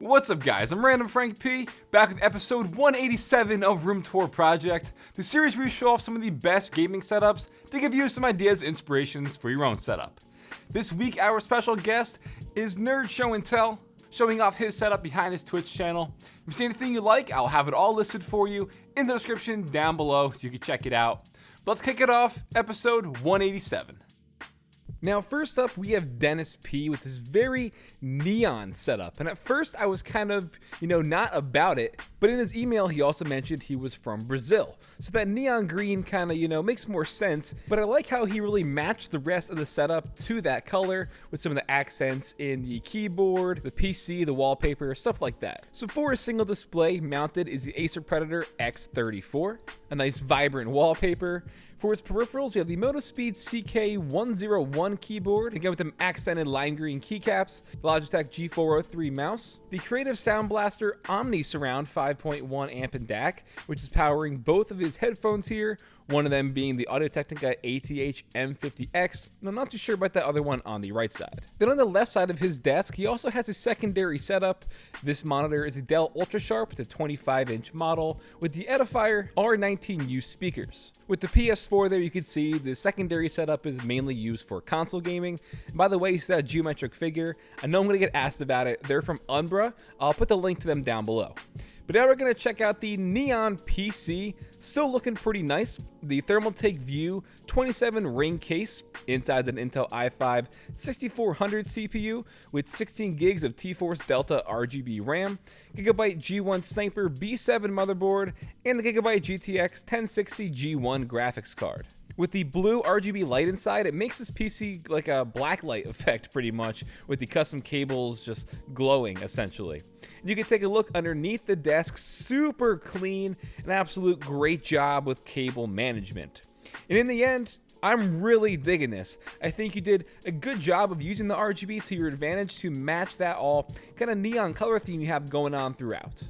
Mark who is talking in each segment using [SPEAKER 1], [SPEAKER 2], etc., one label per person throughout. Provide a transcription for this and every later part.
[SPEAKER 1] What's up guys, I'm randomfrankp, back with episode 187 of Room Tour Project, the series where we show off some of the best gaming setups to give you some ideas and inspirations for your own setup. This week our special guest is NerdShowAndTell, showing off his setup behind his Twitch channel. If you see anything you like, I'll have it all listed for you in the description down below so you can check it out. Let's kick it off, episode 187. Now first up we have Denis P with this very neon setup, and at first I was kind of, not about it, but in his email he also mentioned he was from Brazil. So that neon green kind of, makes more sense, but I like how he really matched the rest of the setup to that color with some of the accents in the keyboard, the PC, the wallpaper, stuff like that. So for a single display mounted is the Acer Predator X34, a nice vibrant wallpaper. For its peripherals, we have the Motospeed CK101 keyboard, again with them accented lime green keycaps, the Logitech G403 mouse, the Creative Sound Blaster Omni Surround 5.1 amp and DAC, which is powering both of his headphones here, one of them being the Audio-Technica ATH M50X, and I'm not too sure about that other one on the right side. Then on the left side of his desk, he also has a secondary setup. This monitor is a Dell UltraSharp, it's a 25-inch model, with the Edifier R19U speakers. With the PS4 there, you can see the secondary setup is mainly used for console gaming. And by the way, it's that geometric figure. I know I'm going to get asked about it. They're from Umbra. I'll put the link to them down below. But now we're going to check out the Neon PC, still looking pretty nice. The Thermaltake View 27 ring case, inside an Intel i5 6400 CPU with 16 gigs of T-Force Delta RGB RAM, Gigabyte G1 Sniper B7 motherboard, and the Gigabyte GTX 1060 G1 graphics card. With the blue RGB light inside, it makes this PC like a blacklight effect pretty much, with the custom cables just glowing essentially. You can take a look underneath the desk, super clean, an absolute great job with cable management. And in the end, I'm really digging this. I think you did a good job of using the RGB to your advantage to match that all kind of neon color theme you have going on throughout.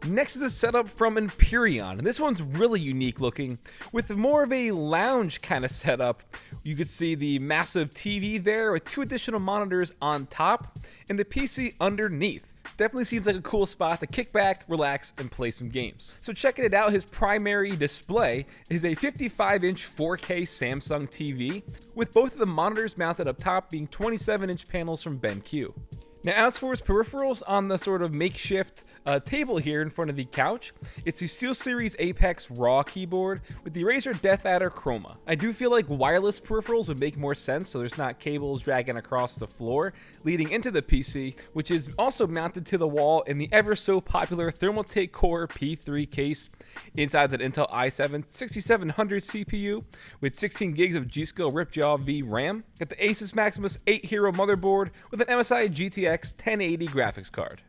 [SPEAKER 1] Next is a setup from Empyrion, and this one's really unique looking, with more of a lounge kind of setup. You could see the massive TV there with 2 additional monitors on top, and the PC underneath. Definitely seems like a cool spot to kick back, relax, and play some games. So checking it out, his primary display is a 55-inch 4K Samsung TV, with both of the monitors mounted up top being 27-inch panels from BenQ. Now, as for his peripherals on the sort of makeshift table here in front of the couch, it's the SteelSeries Apex Raw keyboard with the Razer DeathAdder Chroma. I do feel like wireless peripherals would make more sense, so there's not cables dragging across the floor leading into the PC, which is also mounted to the wall in the ever so popular Thermaltake Core P3 case inside that Intel i7 6700 CPU with 16 gigs of G.SKILL Ripjaws V RAM. Got the ASUS Maximus 8 Hero motherboard with an MSI GTX 1080 graphics card.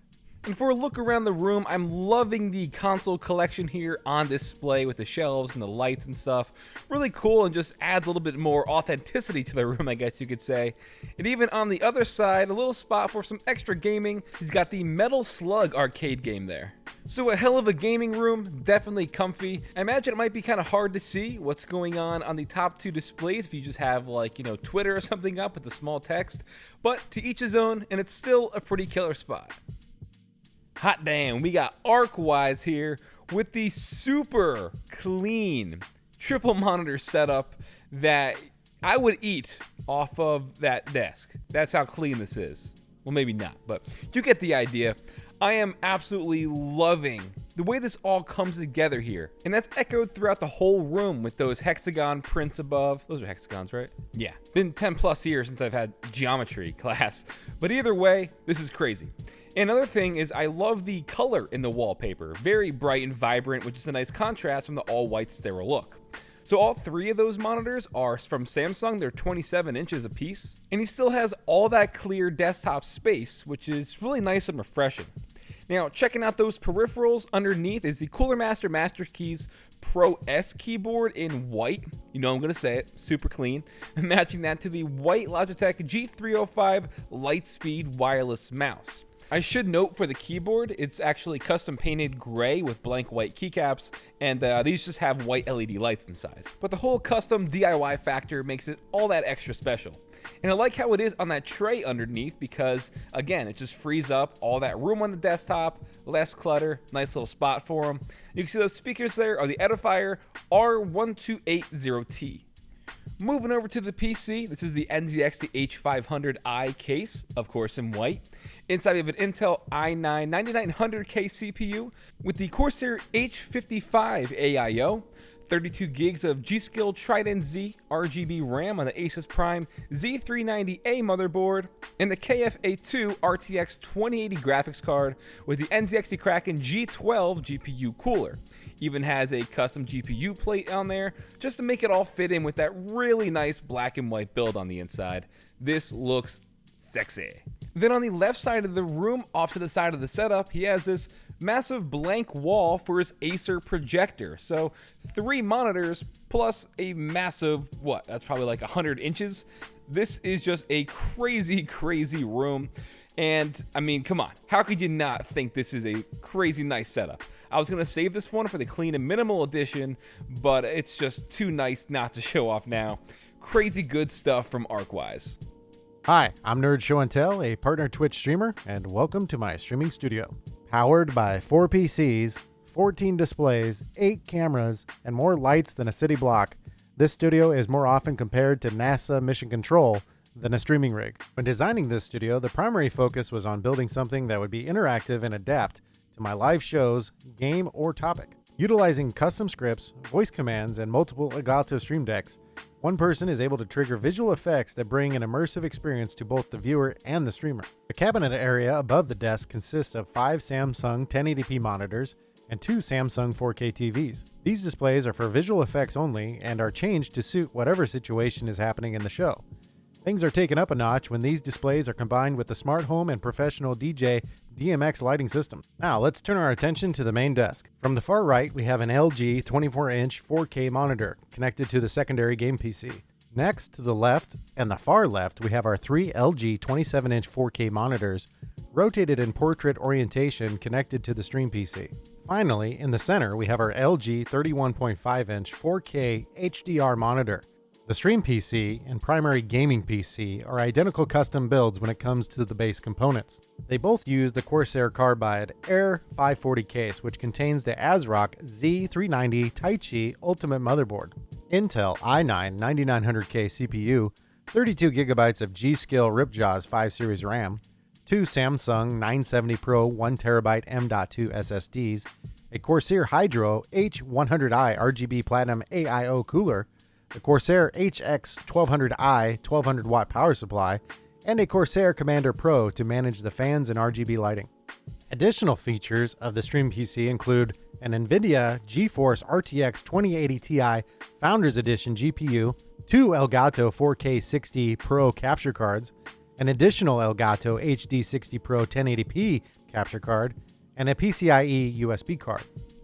[SPEAKER 1] And for a look around the room, I'm loving the console collection here on display with the shelves and the lights and stuff. Really cool, and just adds a little bit more authenticity to the room, I guess you could say. And even on the other side, a little spot for some extra gaming. He's got the Metal Slug arcade game there. So a hell of a gaming room, definitely comfy. I imagine it might be kind of hard to see what's going on the top 2 displays if you just have Twitter or something up with the small text, but to each his own, and it's still a pretty killer spot. Hot damn, we got Arkwise here with the super clean triple monitor setup that I would eat off of that desk. That's how clean this is. Well, maybe not, but you get the idea. I am absolutely loving the way this all comes together here, and that's echoed throughout the whole room with those hexagon prints above. Those are hexagons, right? Yeah, been 10 plus years since I've had geometry class, but either way, this is crazy. Another thing is I love the color in the wallpaper, very bright and vibrant, which is a nice contrast from the all-white sterile look. So all 3 of those monitors are from Samsung, they're 27 inches apiece, and he still has all that clear desktop space, which is really nice and refreshing. Now, checking out those peripherals, underneath is the Cooler Master Master Keys Pro S keyboard in white. I'm going to say it, super clean. Matching that to the white Logitech G305 Lightspeed wireless mouse. I should note for the keyboard, it's actually custom painted gray with blank white keycaps, and these just have white LED lights inside. But the whole custom DIY factor makes it all that extra special. And I like how it is on that tray underneath because, again, it just frees up all that room on the desktop, less clutter, nice little spot for them. You can see those speakers there are the Edifier R1280T. Moving over to the PC, this is the NZX H500i case, of course in white. Inside we have an Intel i9 9900K CPU with the Corsair H55 AIO, 32 gigs of G.SKILL Trident Z RGB RAM on the ASUS Prime Z390A motherboard, and the KFA2 RTX 2080 graphics card with the NZXT Kraken G12 GPU cooler. Even has a custom GPU plate on there just to make it all fit in with that really nice black and white build on the inside. This looks sexy. Then on the left side of the room, off to the side of the setup, he has this massive blank wall for his Acer projector. So 3 monitors plus a massive, that's probably like 100 inches. This is just a crazy, crazy room. And I mean, come on, how could you not think this is a crazy nice setup? I was going to save this one for the clean and minimal edition, but it's just too nice not to show off now. Crazy good stuff from Arkwise.
[SPEAKER 2] Hi, I'm NerdShowAndTell, a partner Twitch streamer, and welcome to my streaming studio. Powered by 4 PCs, 14 displays, 8 cameras, and more lights than a city block, this studio is more often compared to NASA Mission Control than a streaming rig. When designing this studio, the primary focus was on building something that would be interactive and adapt to my live shows, game, or topic. Utilizing custom scripts, voice commands, and multiple Elgato Stream Decks, one person is able to trigger visual effects that bring an immersive experience to both the viewer and the streamer. The cabinet area above the desk consists of 5 Samsung 1080p monitors and 2 Samsung 4K TVs. These displays are for visual effects only and are changed to suit whatever situation is happening in the show. Things are taken up a notch when these displays are combined with the smart home and professional DJ DMX lighting system. Now let's turn our attention to the main desk. From the far right, we have an LG 24-inch 4K monitor connected to the secondary game PC. Next, to the left and the far left, we have our 3 LG 27-inch 4K monitors rotated in portrait orientation connected to the stream PC. Finally, in the center, we have our LG 31.5-inch 4K HDR monitor. The Stream PC and primary gaming PC are identical custom builds when it comes to the base components. They both use the Corsair Carbide Air 540 case, which contains the ASRock Z390 Taichi Ultimate Motherboard, Intel i9 9900K CPU, 32GB of G.SKILL Ripjaws 5 Series RAM, 2 Samsung 970 Pro 1TB M.2 SSDs, a Corsair Hydro H100i RGB Platinum AIO cooler, the Corsair HX1200i 1200 watt power supply, and a Corsair Commander Pro to manage the fans and RGB lighting. Additional features of the Stream PC include an NVIDIA GeForce RTX 2080 Ti Founders Edition GPU, 2 Elgato 4K 60 Pro capture cards, an additional Elgato HD 60 Pro 1080p capture card, and a PCIe USB card.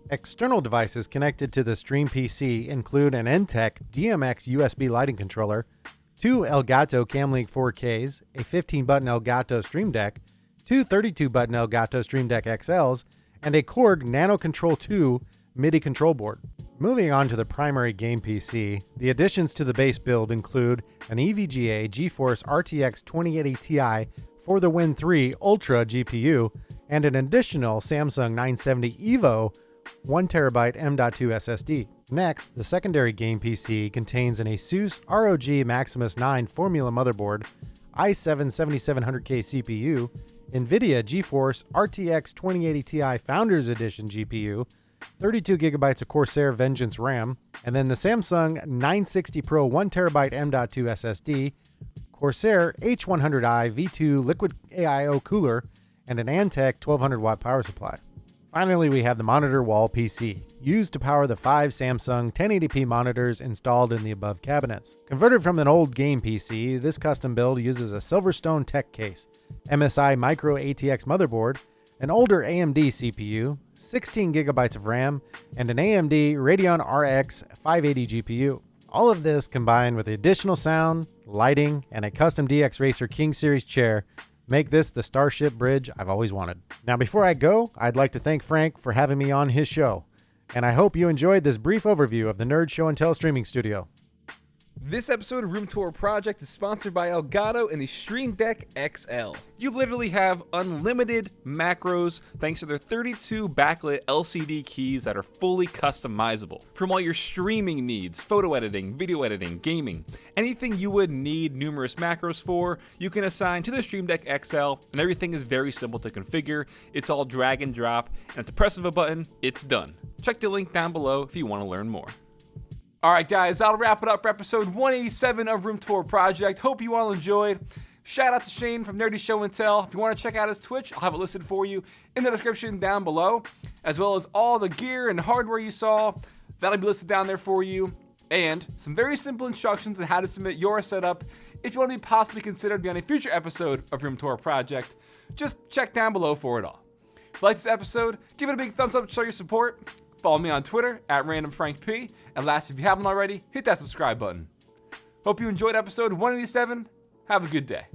[SPEAKER 2] External devices connected to the Stream PC include an Entech DMX USB lighting controller, 2 Elgato Cam Link 4Ks, a 15-button Elgato Stream Deck, 2 32-button Elgato Stream Deck XLs, and a Korg Nano Control 2 MIDI control board. Moving on to the primary game PC, the additions to the base build include an EVGA GeForce RTX 2080 Ti for the Win 3 Ultra GPU, and an additional Samsung 970 EVO 1TB M.2 SSD. Next, the secondary game PC contains an ASUS ROG Maximus 9 Formula motherboard, i7 7700K CPU, NVIDIA GeForce RTX 2080 Ti Founders Edition GPU, 32GB of Corsair Vengeance RAM, and then the Samsung 960 Pro 1TB M.2 SSD, Corsair H100i V2 Liquid AIO cooler, and an Antec 1200 watt power supply. Finally, we have the monitor wall PC, used to power the 5 Samsung 1080p monitors installed in the above cabinets. Converted from an old game PC, this custom build uses a Silverstone Tech case, MSI Micro ATX motherboard, an older AMD CPU, 16GB of RAM, and an AMD Radeon RX 580 GPU. All of this combined with the additional sound, lighting, and a custom DX Racer King Series chair make this the Starship bridge I've always wanted. Now before I go, I'd like to thank Frank for having me on his show, and I hope you enjoyed this brief overview of the NerdShowAndTell streaming studio.
[SPEAKER 1] This episode of Room Tour Project is sponsored by Elgato and the Stream Deck XL. You literally have unlimited macros thanks to their 32 backlit LCD keys that are fully customizable. From all your streaming needs, photo editing, video editing, gaming, anything you would need numerous macros for, you can assign to the Stream Deck XL, and everything is very simple to configure. It's all drag and drop, and at the press of a button, it's done. Check the link down below if you want to learn more. Alright guys, that'll wrap it up for episode 187 of Room Tour Project. Hope you all enjoyed. Shout out to Shane from Nerdy Show and Tell. If you want to check out his Twitch, I'll have it listed for you in the description down below, as well as all the gear and hardware you saw. That'll be listed down there for you, and some very simple instructions on how to submit your setup if you want to be possibly considered to be on a future episode of Room Tour Project. Just check down below for it all. If you like this episode, give it a big thumbs up to show your support. Follow me on Twitter at randomfrankp. And last, if you haven't already, hit that subscribe button. Hope you enjoyed episode 187. Have a good day.